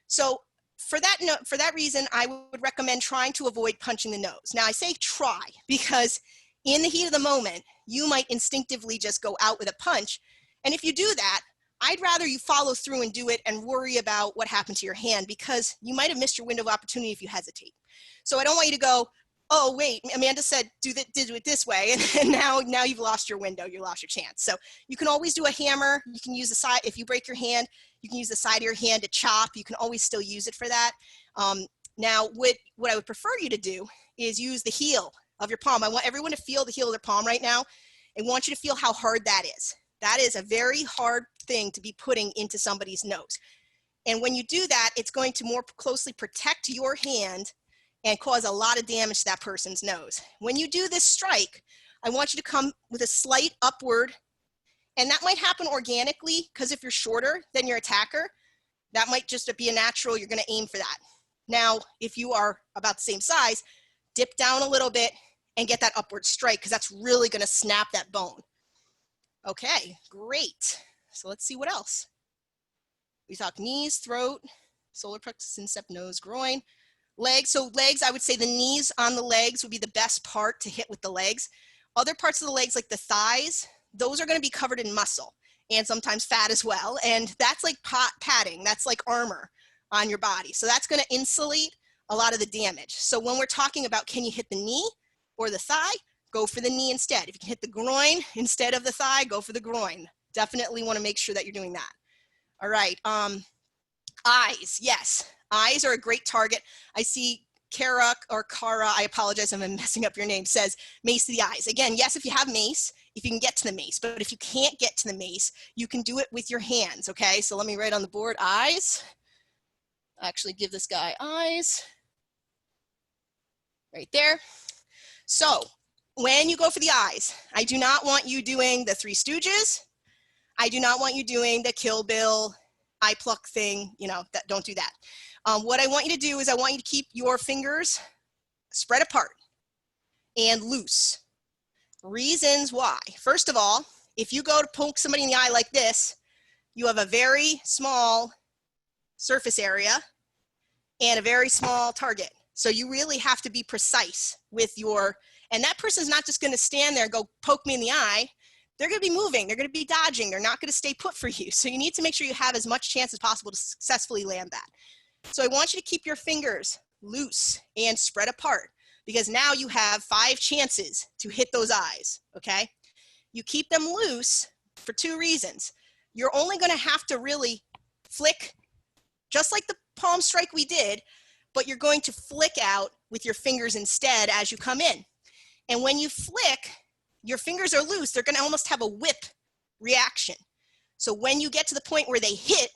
So for that reason, I would recommend trying to avoid punching the nose. Now I say try, because in the heat of the moment, you might instinctively just go out with a punch. And if you do that, I'd rather you follow through and do it and worry about what happened to your hand, because you might have missed your window of opportunity if you hesitate. So I don't want you to go, oh wait, Amanda said do it this way, and now you've lost your window, you lost your chance. So you can always do a hammer. You can use the side, if you break your hand, you can use the side of your hand to chop. You can always still use it for that. Now what I would prefer you to do is use the heel of your palm. I want everyone to feel the heel of their palm right now. I want you to feel how hard that is. That is a very hard thing to be putting into somebody's nose. And when you do that, it's going to more closely protect your hand and cause a lot of damage to that person's nose. When you do this strike, I want you to come with a slight upward, and that might happen organically, because if you're shorter than your attacker, that might just be a natural, you're gonna aim for that. Now, if you are about the same size, dip down a little bit and get that upward strike, because that's really gonna snap that bone. Okay, great. So let's see what else. We talk knees, throat, solar plexus, instep, nose, groin, legs. So legs, I would say the knees on the legs would be the best part to hit with the legs. Other parts of the legs, like the thighs, those are going to be covered in muscle and sometimes fat as well. And that's like padding, that's like armor on your body. So that's going to insulate a lot of the damage. So when we're talking about can you hit the knee or the thigh, go for the knee instead. If you can hit the groin instead of the thigh, go for the groin. Definitely want to make sure that you're doing that. All right, eyes, yes. Eyes are a great target. I see Kara, I apologize if I'm messing up your name, says mace to the eyes. Again, yes, if you have mace, if you can get to the mace, but if you can't get to the mace, you can do it with your hands, okay? So let me write on the board, eyes. Actually give this guy eyes. Right there. So when you go for the eyes, I do not want you doing the Three Stooges. I do not want you doing the Kill Bill eye pluck thing, you know, don't do that. What I want you to do is I want you to keep your fingers spread apart and loose. Reasons why. First of all, if you go to poke somebody in the eye like this, you have a very small surface area and a very small target. So you really have to be precise with your, and that person's not just going to stand there and go poke me in the eye. They're going to be moving, they're going to be dodging, they're not going to stay put for you. So you need to make sure you have as much chance as possible to successfully land that. So I want you to keep your fingers loose and spread apart, because now you have 5 chances to hit those eyes, okay? You keep them loose for 2 reasons. You're only going to have to really flick, just like the palm strike we did, but you're going to flick out with your fingers instead as you come in. And when you flick, your fingers are loose, they're going to almost have a whip reaction. So when you get to the point where they hit,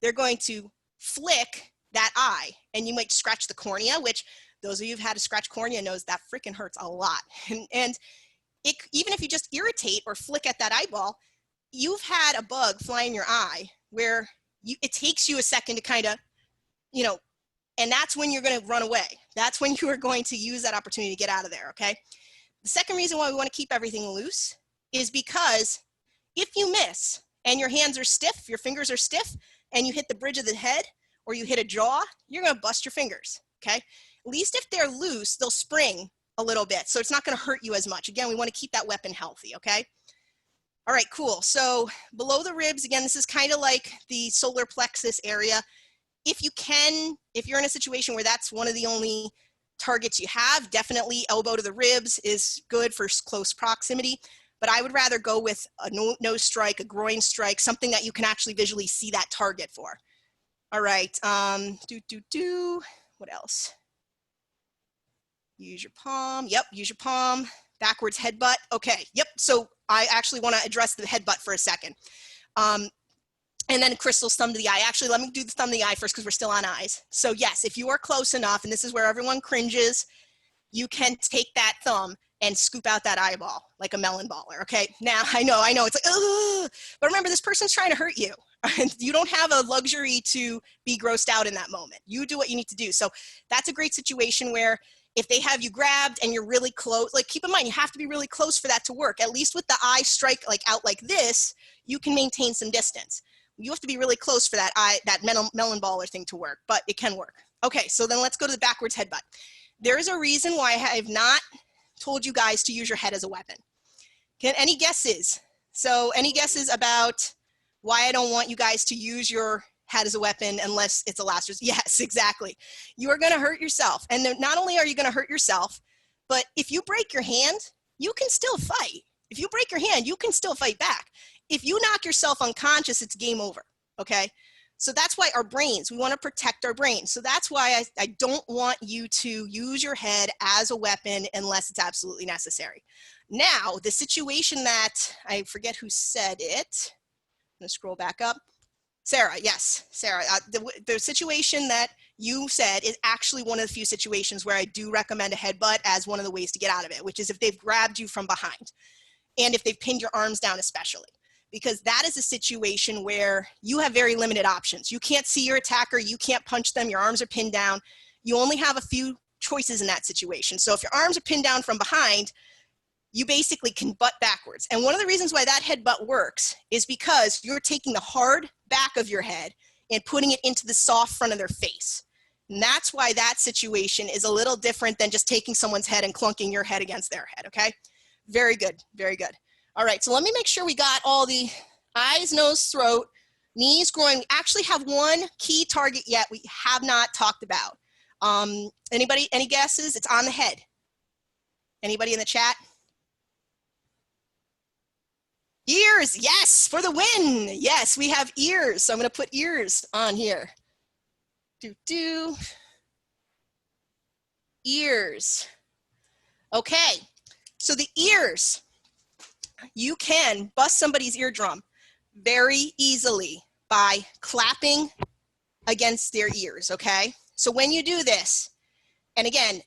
they're going to flick that eye, and you might scratch the cornea, which those of you who've had to scratch cornea knows that freaking hurts a lot. And it, even if you just irritate or flick at that eyeball, you've had a bug fly in your eye where it takes you a second to kind of, you know, and that's when you're going to run away. That's when you are going to use that opportunity to get out of there, okay? The second reason why we want to keep everything loose is because if you miss and your hands are stiff, your fingers are stiff, and you hit the bridge of the head or you hit a jaw, you're going to bust your fingers, okay? At least if they're loose, they'll spring a little bit, so it's not going to hurt you as much. Again, we want to keep that weapon healthy, okay? All right, cool. So below the ribs, again, this is kind of like the solar plexus area. If you can, if you're in a situation where that's one of the only targets you have, definitely elbow to the ribs is good for close proximity. But I would rather go with a nose strike, a groin strike, something that you can actually visually see that target for. All right, what else? Use your palm, yep, use your palm. Backwards headbutt, okay, yep. So I actually wanna address the headbutt for a second. And then Crystal's thumb to the eye. Actually, let me do the thumb to the eye first because we're still on eyes. So yes, if you are close enough, and this is where everyone cringes, you can take that thumb and scoop out that eyeball like a melon baller, okay? Now, I know, it's like, ugh, but remember, this person's trying to hurt you. You don't have a luxury to be grossed out in that moment. You do what you need to do. So that's a great situation where if they have you grabbed and you're really close, like keep in mind, you have to be really close for that to work. At least with the eye strike like out like this, you can maintain some distance. You have to be really close for that melon baller thing to work, but it can work. Okay, so then let's go to the backwards headbutt. There is a reason why I have not told you guys to use your head as a weapon. Any guesses? So any guesses about why I don't want you guys to use your head as a weapon unless it's a last resort? Yes, exactly. You are gonna hurt yourself. And not only are you gonna hurt yourself, but if you break your hand, you can still fight. If you break your hand, you can still fight back. If you knock yourself unconscious, it's game over, okay? So that's why our brains, we want to protect our brains. So that's why I don't want you to use your head as a weapon unless it's absolutely necessary. Now, the situation that, I forget who said it. I'm gonna scroll back up. Sarah, yes, Sarah. The situation that you said is actually one of the few situations where I do recommend a headbutt as one of the ways to get out of it, which is if they've grabbed you from behind and if they've pinned your arms down especially. Because that is a situation where you have very limited options. You can't see your attacker, you can't punch them, your arms are pinned down. You only have a few choices in that situation. So if your arms are pinned down from behind, you basically can butt backwards. And one of the reasons why that headbutt works is because you're taking the hard back of your head and putting it into the soft front of their face. And that's why that situation is a little different than just taking someone's head and clunking your head against their head, okay? Very good, very good. All right, so let me make sure we got all the eyes, nose, throat, knees, groin. We actually have one key target yet we have not talked about. Anybody, any guesses? It's on the head. Anybody in the chat? Ears, yes, for the win. Yes, we have ears. So I'm gonna put ears on here. Ears. Okay, so the ears. You can bust somebody's eardrum very easily by clapping against their ears, okay? So when you do this, and again,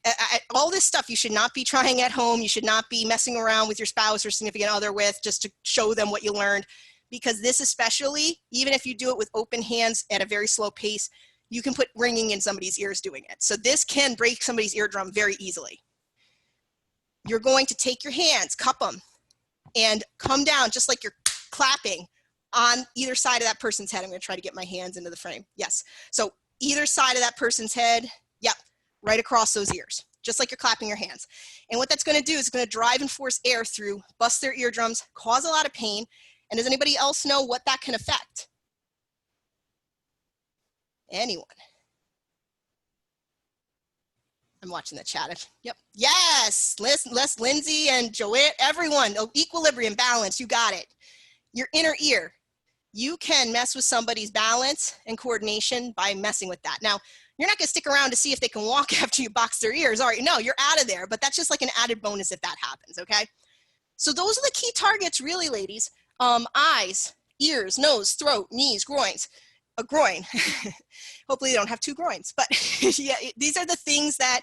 all this stuff you should not be trying at home. You should not be messing around with your spouse or significant other with just to show them what you learned, because this especially, even if you do it with open hands at a very slow pace, you can put ringing in somebody's ears doing it. So this can break somebody's eardrum very easily. You're going to take your hands, cup them, and come down just like you're clapping on either side of that person's head. I'm gonna try to get my hands into the frame. Yes, so either side of that person's head, yep, right across those ears, just like you're clapping your hands. And what that's gonna do is it's gonna drive and force air through, bust their eardrums, cause a lot of pain. And does anybody else know what that can affect? Anyone? I'm watching the chat. Yep. Yes. Les, Lindsay, and Joette, everyone. Oh, equilibrium, balance. You got it. Your inner ear. You can mess with somebody's balance and coordination by messing with that. Now, you're not going to stick around to see if they can walk after you box their ears. All right. No, you're out of there. But that's just like an added bonus if that happens. Okay. So those are the key targets, really, ladies. Eyes, ears, nose, throat, knees, groins. A groin. Hopefully they don't have two groins, but yeah, these are the things that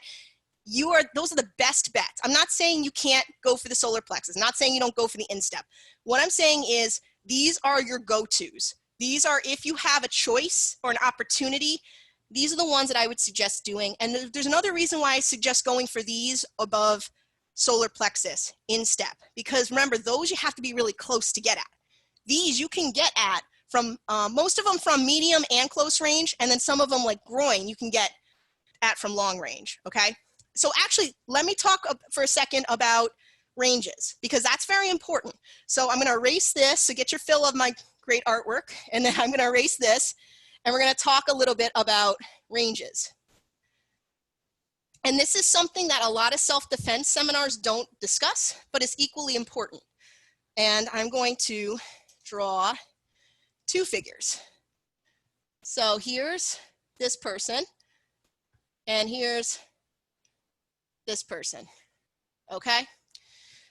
those are the best bets. I'm not saying you can't go for the solar plexus. I'm not saying you don't go for the instep. What I'm saying is These are your go-tos. These are, if you have a choice or an opportunity, these are the ones that I would suggest doing. And there's another reason why I suggest going for these above solar plexus instep, because remember, those you have to be really close to get at. These you can get at from, most of them from medium and close range, and then some of them like groin you can get at from long range, okay? So actually, let me talk for a second about ranges, because that's very important. So I'm gonna erase this, so get your fill of my great artwork, and then I'm gonna erase this, and we're gonna talk a little bit about ranges. And this is something that a lot of self-defense seminars don't discuss, but it's equally important. And I'm going to draw two figures. So here's this person, and here's this person, okay?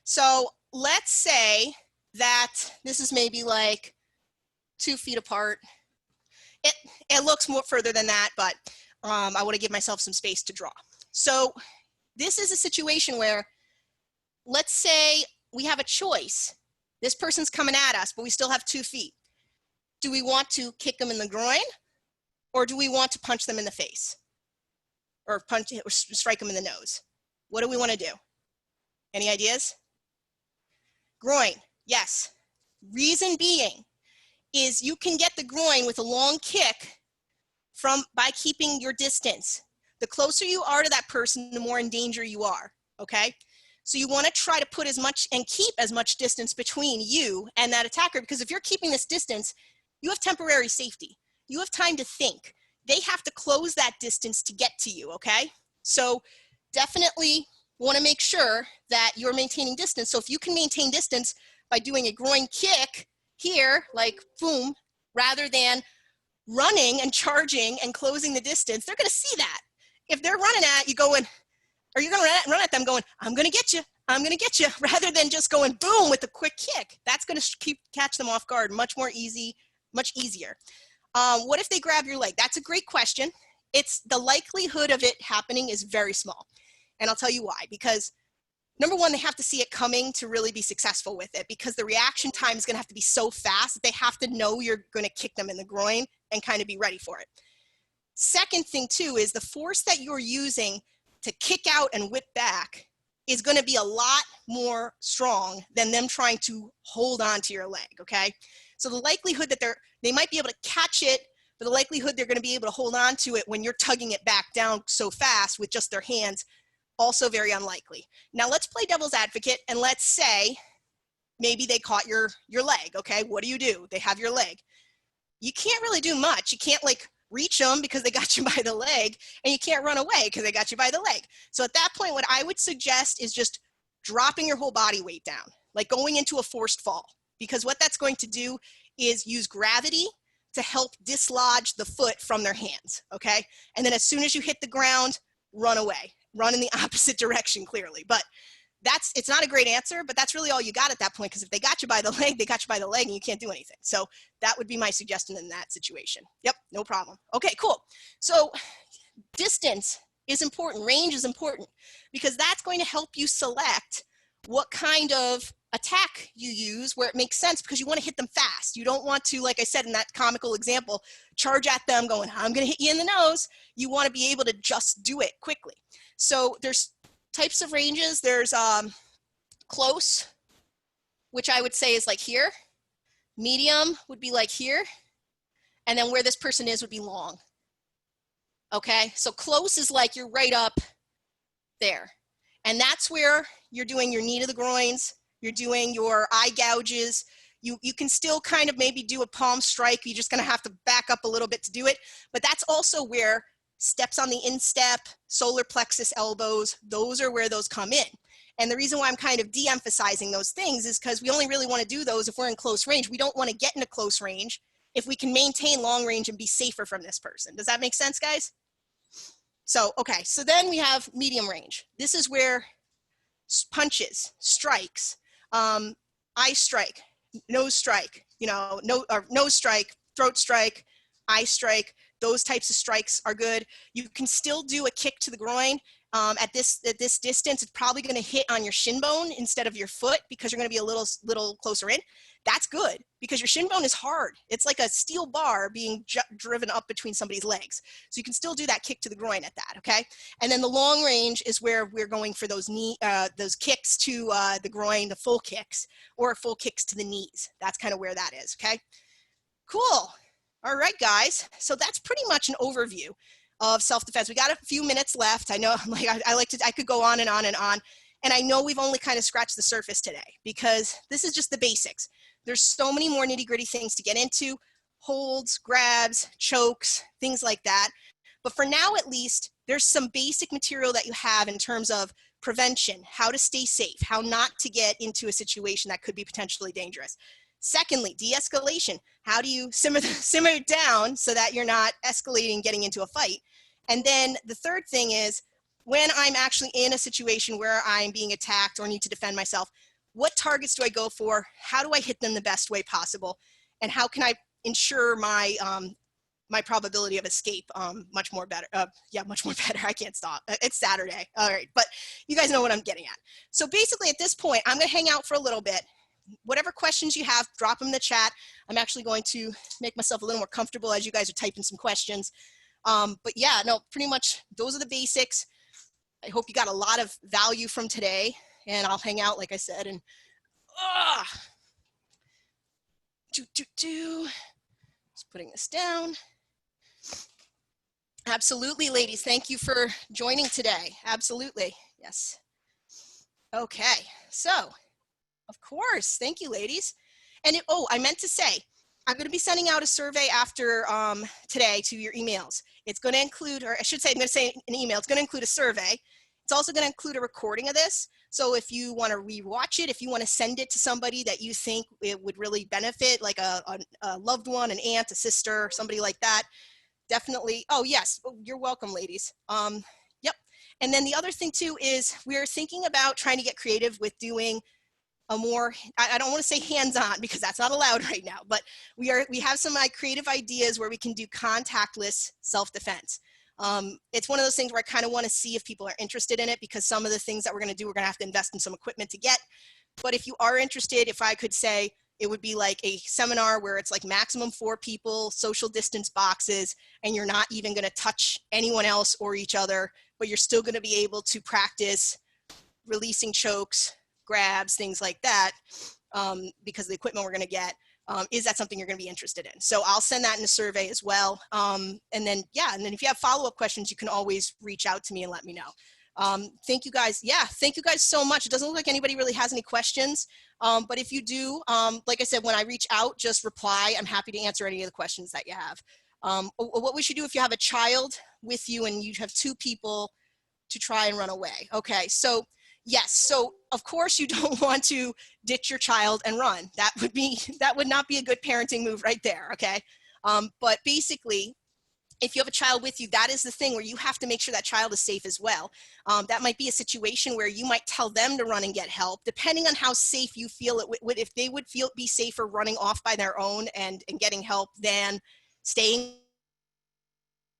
So let's say that this is maybe like 2 feet apart. It looks more further than that, but I want to give myself some space to draw. So this is a situation where, let's say we have a choice. This person's coming at us, but we still have 2 feet. Do we want to kick them in the groin, or do we want to punch them in the face? Or punch or strike them in the nose? What do we want to do? Any ideas? Groin, yes. Reason being is you can get the groin with a long kick by keeping your distance. The closer you are to that person, the more in danger you are, okay? So you want to try to put as much and keep as much distance between you and that attacker, because if you're keeping this distance, you have temporary safety. You have time to think. They have to close that distance to get to you, okay? So definitely want to make sure that you're maintaining distance. So if you can maintain distance by doing a groin kick here, like boom, rather than running and charging and closing the distance, they're going to see that. If they're running at you going, or you're going to run at them going, I'm going to get you, I'm going to get you, rather than just going boom with a quick kick. That's going to catch them off guard much easier. What if they grab your leg? That's a great question. It's the likelihood of it happening is very small. And I'll tell you why. Because number one, they have to see it coming to really be successful with it, because the reaction time is going to have to be so fast that they have to know you're going to kick them in the groin and kind of be ready for it. Second thing too is the force that you're using to kick out and whip back is going to be a lot more strong than them trying to hold on to your leg, okay? So the likelihood that they might be able to catch it, but the likelihood they're going to be able to hold on to it when you're tugging it back down so fast with just their hands, also very unlikely. Now let's play devil's advocate, and let's say maybe they caught your leg, okay? What do? They have your leg. You can't really do much. You can't like reach them because they got you by the leg, and you can't run away because they got you by the leg. So at that point, what I would suggest is just dropping your whole body weight down, like going into a forced fall, because what that's going to do is use gravity to help dislodge the foot from their hands, okay? And then as soon as you hit the ground, run away. Run in the opposite direction, clearly. But it's not a great answer, but that's really all you got at that point, because if they got you by the leg, they got you by the leg and you can't do anything. So that would be my suggestion in that situation. Yep, no problem. Okay, cool. So distance is important, range is important, because that's going to help you select what kind of attack you use where it makes sense, because you want to hit them fast. You don't want to, like I said in that comical example, charge at them going, I'm going to hit you in the nose. You want to be able to just do it quickly. So there's types of ranges. There's close, which I would say is like here. Medium would be like here. And then where this person is would be long. Okay, so close is like you're right up there. And that's where you're doing your knee to the groins, you're doing your eye gouges. You can still kind of maybe do a palm strike. You're just going to have to back up a little bit to do it. But that's also where steps on the instep, solar plexus elbows, those are where those come in. And the reason why I'm kind of de-emphasizing those things is because we only really want to do those if we're in close range. We don't want to get into close range if we can maintain long range and be safer from this person. Does that make sense, guys? So, okay, so then we have medium range. This is where punches, strikes, eye strike, nose strike, nose strike, throat strike, eye strike, those types of strikes are good. You can still do a kick to the groin. At this distance, it's probably going to hit on your shin bone instead of your foot, because you're going to be a little closer in. that's good because your shin bone is hard. It's like a steel bar being driven up between somebody's legs. So you can still do that kick to the groin at that, okay? And then the long range is where we're going for those those kicks to the groin, the full kicks, or full kicks to the knees. That's kind of where that is, okay? Cool. All right, guys. So that's pretty much an overview of self-defense. We got a few minutes left. I know, like I could go on and on and on. And I know we've only kind of scratched the surface today because this is just the basics. There's so many more nitty-gritty things to get into: holds, grabs, chokes, things like that. But for now, at least, there's some basic material that you have in terms of prevention, how to stay safe, how not to get into a situation that could be potentially dangerous. Secondly, de-escalation. How do you simmer it down so that you're not escalating, getting into a fight? And then the third thing is, when I'm actually in a situation where I'm being attacked or need to defend myself, what targets do I go for? How do I hit them the best way possible? And how can I ensure my my probability of escape much more better? Yeah, much more better. I can't stop. It's Saturday. All right, but you guys know what I'm getting at. So basically at this point, I'm gonna hang out for a little bit. Whatever questions you have, drop them in the chat. I'm actually going to make myself a little more comfortable as you guys are typing some questions. But yeah, no, pretty much those are the basics. I hope you got a lot of value from today, and I'll hang out, like I said, and just putting this down. Absolutely, ladies. Thank you for joining today. Absolutely. Yes. Okay. So, of course. Thank you, ladies. And I meant to say, I'm going to be sending out a survey after today to your emails. It's going to include, or I should say, I'm going to say an email. It's going to include a survey. It's also going to include a recording of this. So if you want to rewatch it, if you want to send it to somebody that you think it would really benefit, like a loved one, an aunt, a sister, somebody like that, definitely. Oh, yes. You're welcome, ladies. Yep. And then the other thing, too, is we're thinking about trying to get creative with doing a more, I don't want to say hands-on because that's not allowed right now, but we have some creative ideas where we can do contactless self-defense. It's one of those things where I kind of want to see if people are interested in it, because some of the things that we're going to do, we're going to have to invest in some equipment to get. But if you are interested, if I could say, it would be like a seminar where it's like maximum 4 people, social distance boxes, and you're not even going to touch anyone else or each other, but you're still going to be able to practice releasing chokes, grabs, things like that, because of the equipment we're going to get. Is that something you're going to be interested in? So I'll send that in a survey as well. And then, yeah, and then if you have follow-up questions, you can always reach out to me and let me know. Thank you guys. Yeah, thank you guys so much. It doesn't look like anybody really has any questions, but if you do, like I said, when I reach out, just reply. I'm happy to answer any of the questions that you have. What we should do if you have a child with you and you have 2 people to try and run away. Okay, so yes, so of course you don't want to ditch your child and run. That would not be a good parenting move right there, okay? But basically, if you have a child with you, that is the thing where you have to make sure that child is safe as well. That might be a situation where you might tell them to run and get help, depending on how safe you feel it would, if they would be safer running off by their own and getting help than staying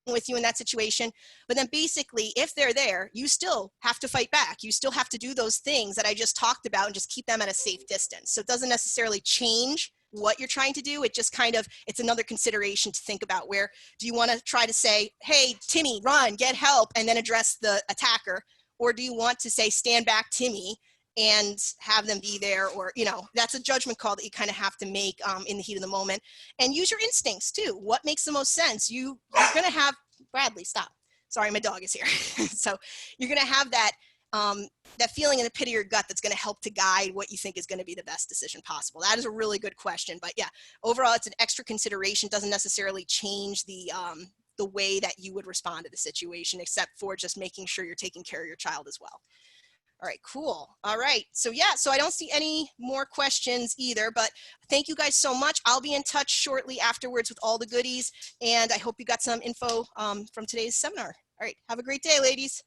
with you in that situation. But then basically, if they're there, you still have to fight back. You still have to do those things that I just talked about and just keep them at a safe distance. So it doesn't necessarily change what you're trying to do. It just kind of, it's another consideration to think about. Where do you want to try to say, hey, Timmy, run, get help, and then address the attacker? Or do you want to say, stand back, Timmy, and have them be there? Or, you know, that's a judgment call that you kind of have to make in the heat of the moment. And use your instincts too. What makes the most sense? You're going to have, Bradley, stop. Sorry, my dog is here. So you're going to have that, that feeling in the pit of your gut that's going to help to guide what you think is going to be the best decision possible. That is a really good question. But yeah, overall, it's an extra consideration. Doesn't necessarily change the way that you would respond to the situation, except for just making sure you're taking care of your child as well. All right, cool. All right. So yeah, so I don't see any more questions either, but thank you guys so much. I'll be in touch shortly afterwards with all the goodies, and I hope you got some info from today's seminar. All right, have a great day, ladies.